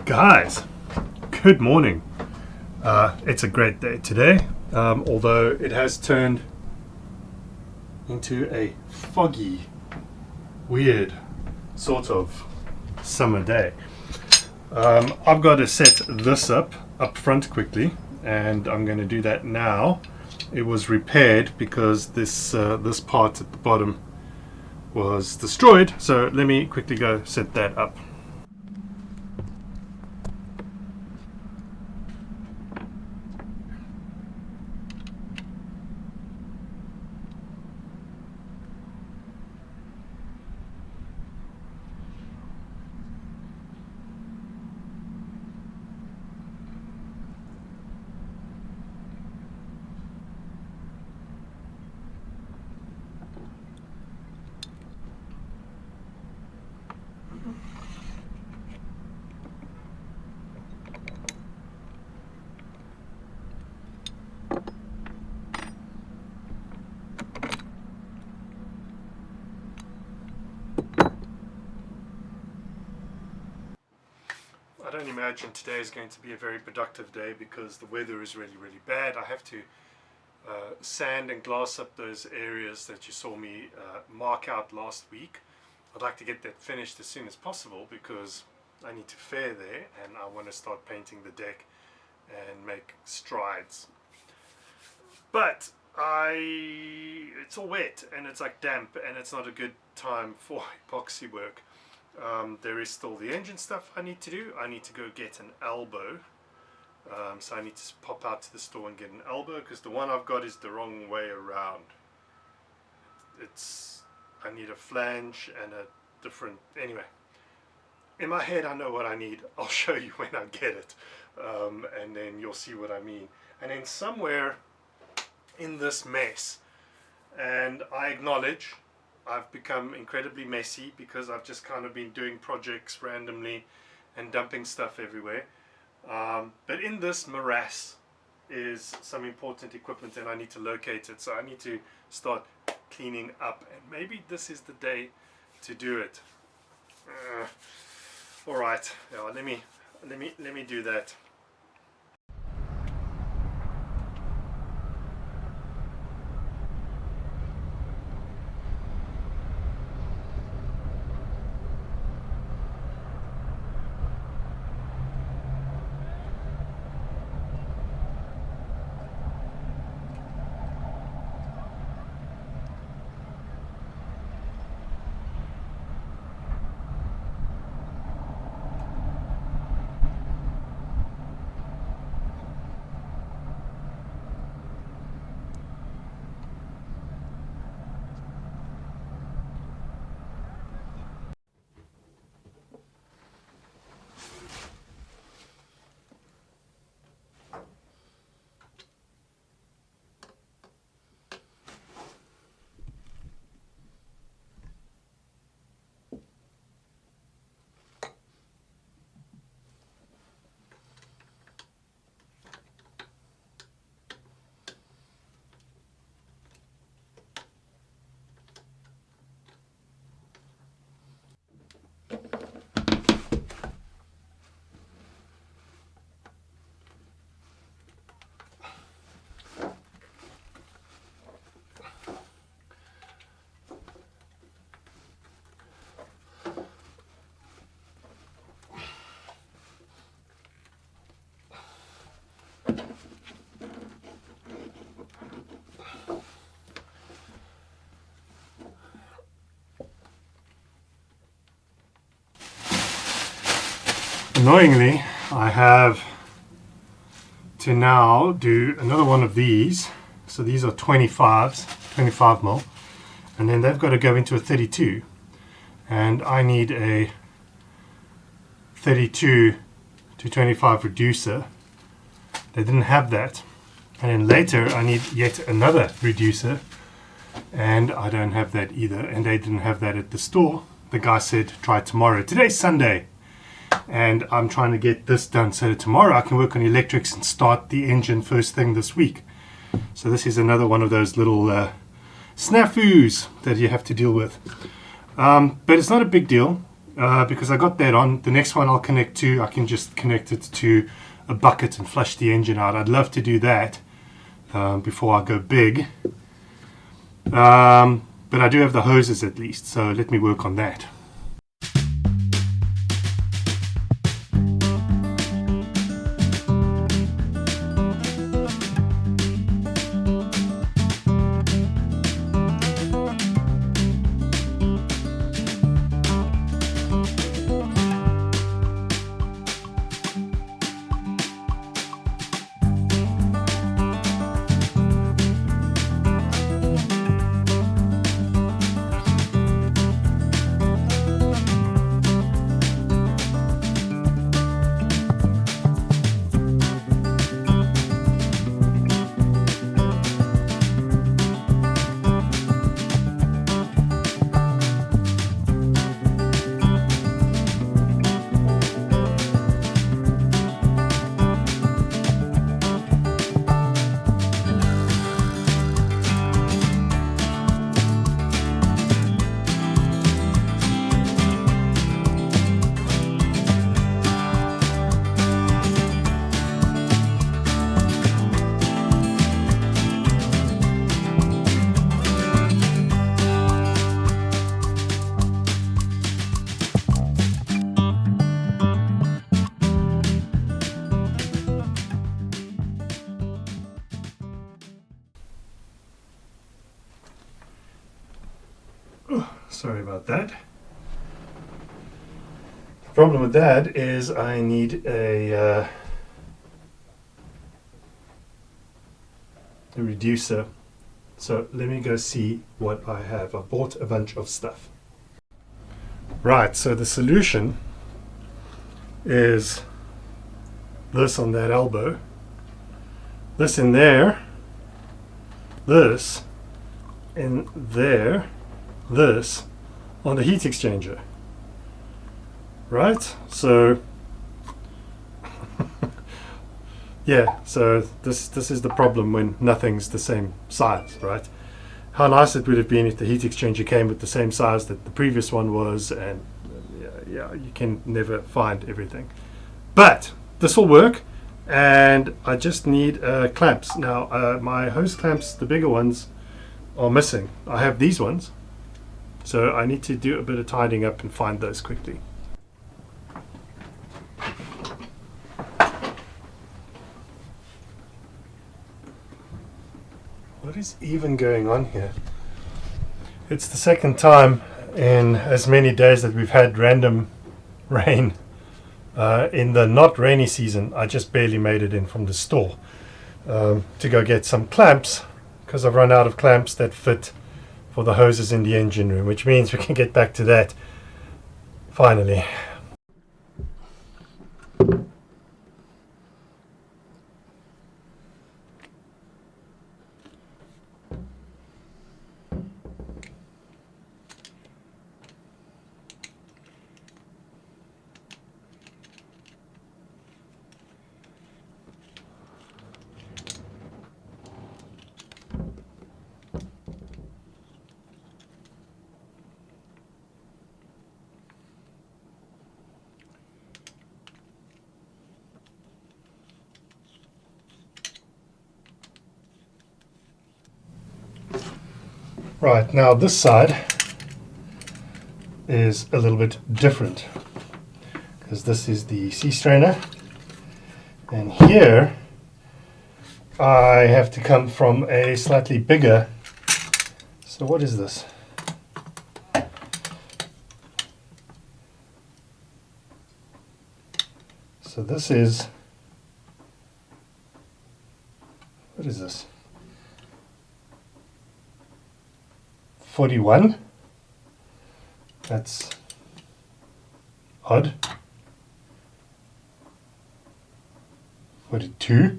Guys, good morning. It's a great day today, although it has turned into a foggy, weird sort of summer day. I've got to set this up front quickly, and I'm going to do that now. It was repaired because this part at the bottom was destroyed, so let me quickly go set that up. I don't imagine today is going to be a very productive day because the weather is really bad. I have to sand and glass up those areas that you saw me mark out last week. I'd like to get that finished as soon as possible because I need to fair there and I want to start painting the deck and make strides. But it's all wet and it's like damp and it's not a good time for epoxy work. There is still the engine stuff I need to do. I need to go get an elbow. So I need to pop out to the store and get an elbow because the one I've got is the wrong way around. I need a flange and a different, anyway. In my head I know what I need. I'll show you when I get it. And then you'll see what I mean. And then somewhere in this mess, and I acknowledge I've become incredibly messy because I've just kind of been doing projects randomly and dumping stuff everywhere. But in this morass is some important equipment and I need to locate it. So I need to start cleaning up and maybe this is the day to do it. All right, yeah, let me do that. Annoyingly, I have to now do another one of these. So these are 25s, 25 mil, and then they've got to go into a 32, and I need a 32 to 25 reducer. They didn't have that, and then later I need yet another reducer, and I don't have that either, and they didn't have that at the store. The guy said try tomorrow. Today's Sunday, and I'm trying to get this done so that tomorrow I can work on electrics and start the engine first thing this week. So this is another one of those little snafus that you have to deal with. But it's not a big deal. because I got that on. The next one I'll connect to, I can just connect it to a bucket and flush the engine out. I'd love to do that before I go big. But I do have the hoses at least, so let me work on that. Sorry about that. The problem with that is I need a reducer. So let me go see what I have. I bought a bunch of stuff. Right, so the solution is this on that elbow, this in there, this in there, this on the heat exchanger, right? So yeah, so this is the problem when nothing's the same size, right? How nice it would have been if the heat exchanger came with the same size that the previous one was, and yeah, you can never find everything, but this will work. And I just need clamps. Now my hose clamps, the bigger ones, are missing. I have these ones, so I need to do a bit of tidying up and find those quickly. What is even going on here? It's the second time in as many days that we've had random rain. In the not rainy season, I just barely made it in from the store to go get some clamps, because I've run out of clamps that fit for the hoses in the engine room, which means we can get back to that finally. Right, now this side is a little bit different, because this is the C strainer, and here I have to come from a slightly bigger, so what is this? So this is, what is this? 41. That's odd. 42.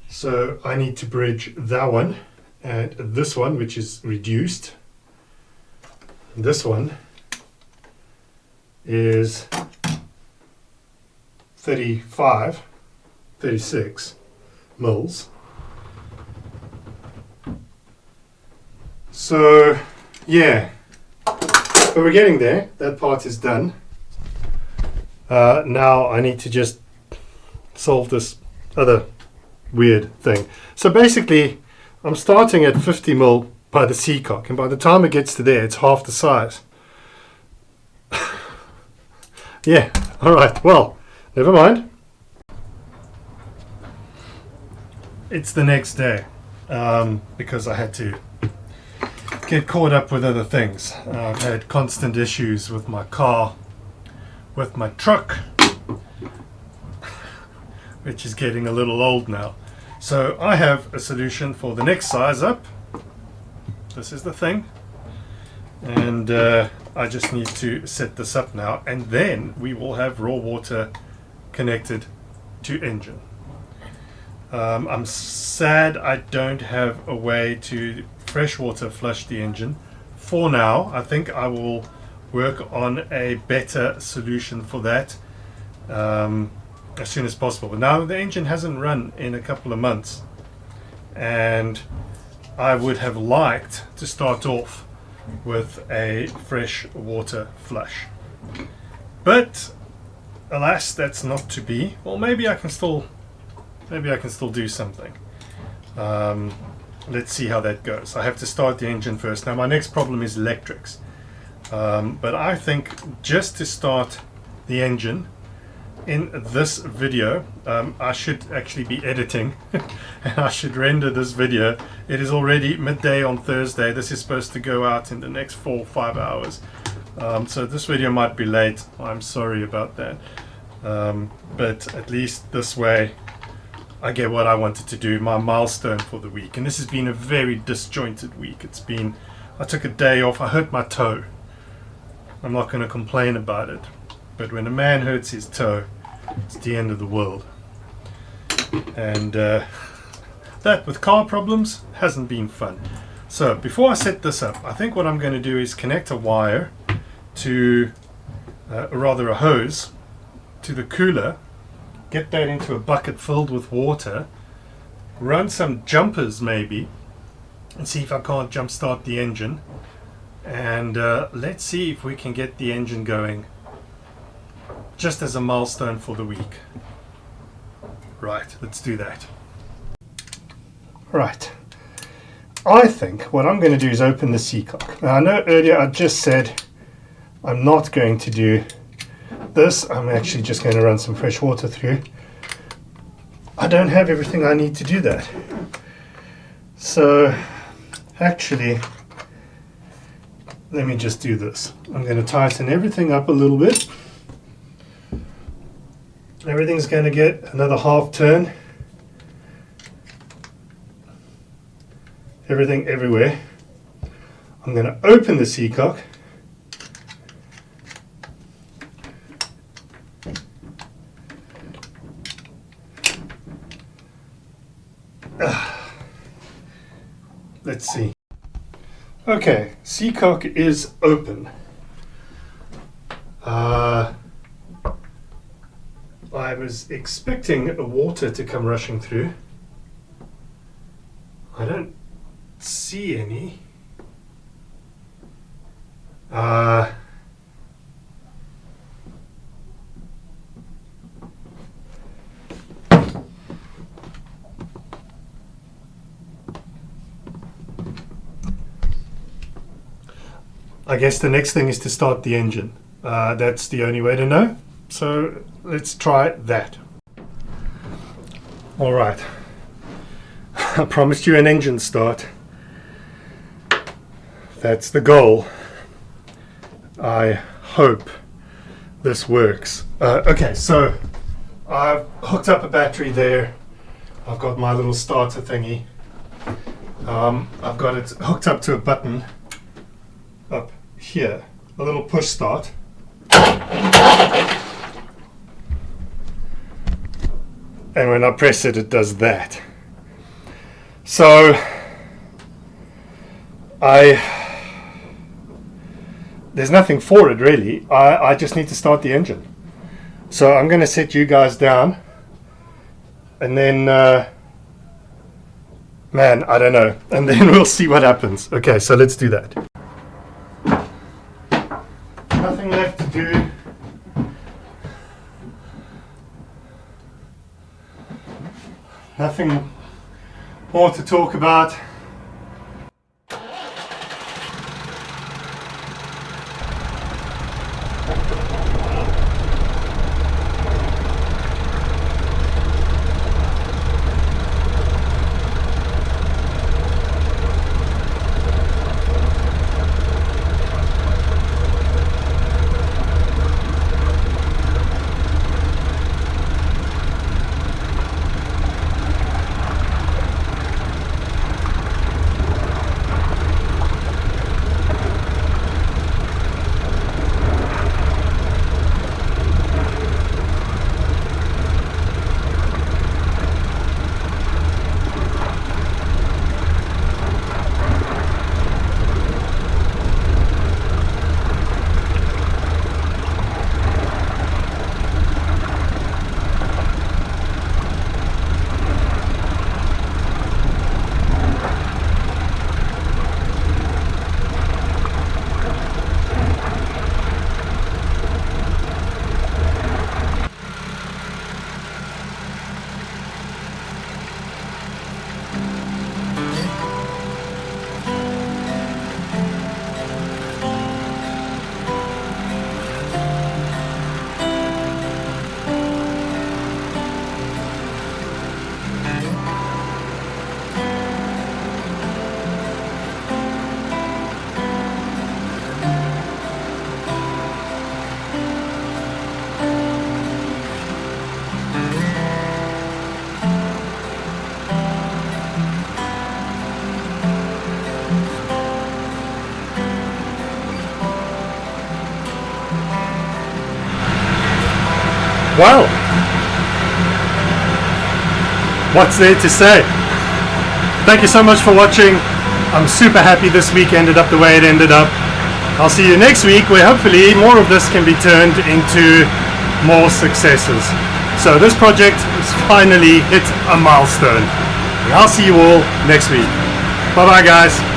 So I need to bridge that one and this one, which is reduced. This one is 36 mils. So yeah, So we're getting there. That part is done. Now I need to just solve this other weird thing. So basically I'm starting at 50 mil by the seacock, and by the time it gets to there it's half the size. Yeah, alright, well, never mind. It's the next day, because I had to get caught up with other things. I've had constant issues with my car, with my truck, which is getting a little old now. So I have a solution for the next size up. This is the thing, and I just need to set this up now, and then we will have raw water connected to engine. I'm sad I don't have a way to freshwater flush the engine. For now, I think I will work on a better solution for that as soon as possible. But now the engine hasn't run in a couple of months, and I would have liked to start off with a fresh water flush, but alas, that's not to be. Well, maybe I can still do something. Let's see how that goes. I have to start the engine first. Now my next problem is electrics, but I think just to start the engine in this video, I should actually be editing and I should render this video. It is already midday on Thursday. This is supposed to go out in the next 4 or 5 hours, so this video might be late. I'm sorry about that, but at least this way I get what I wanted to do, my milestone for the week. And this has been a very disjointed week. I took a day off. I hurt my toe. I'm not going to complain about it, but when a man hurts his toe, it's the end of the world. And that with car problems hasn't been fun. So before I set this up, I think what I'm going to do is connect a wire to rather a hose to the cooler, get that into a bucket filled with water, run some jumpers maybe, and see if I can't jump start the engine, and let's see if we can get the engine going just as a milestone for the week. Right, let's do that. Right, I think what I'm going to do is open the seacock. Now I know earlier I just said I'm not going to do this. I'm actually just going to run some fresh water through. I don't have everything I need to do that. So actually, let me just do this. I'm going to tighten everything up a little bit. Everything's going to get another half turn. Everything everywhere. I'm going to open the seacock. Let's see. Okay, seacock is open. I was expecting water to come rushing through. I don't see any. I guess the next thing is to start the engine. That's the only way to know. So let's try that. All right. I promised you an engine start. That's the goal. I hope this works. Okay, so I've hooked up a battery there. I've got my little starter thingy. I've got it hooked up to a button up here, a little push start. And when I press it, it does that. So there's nothing for it really. I just need to start the engine. So I'm going to set you guys down, and then man, I don't know, and then we'll see what happens. Okay, so let's do that. Nothing more to talk about. Well, what's there to say? Thank you so much for watching. I'm super happy this week ended up the way it ended up. I'll see you next week where hopefully more of this can be turned into more successes. So this project has finally hit a milestone. I'll see you all next week. Bye bye guys.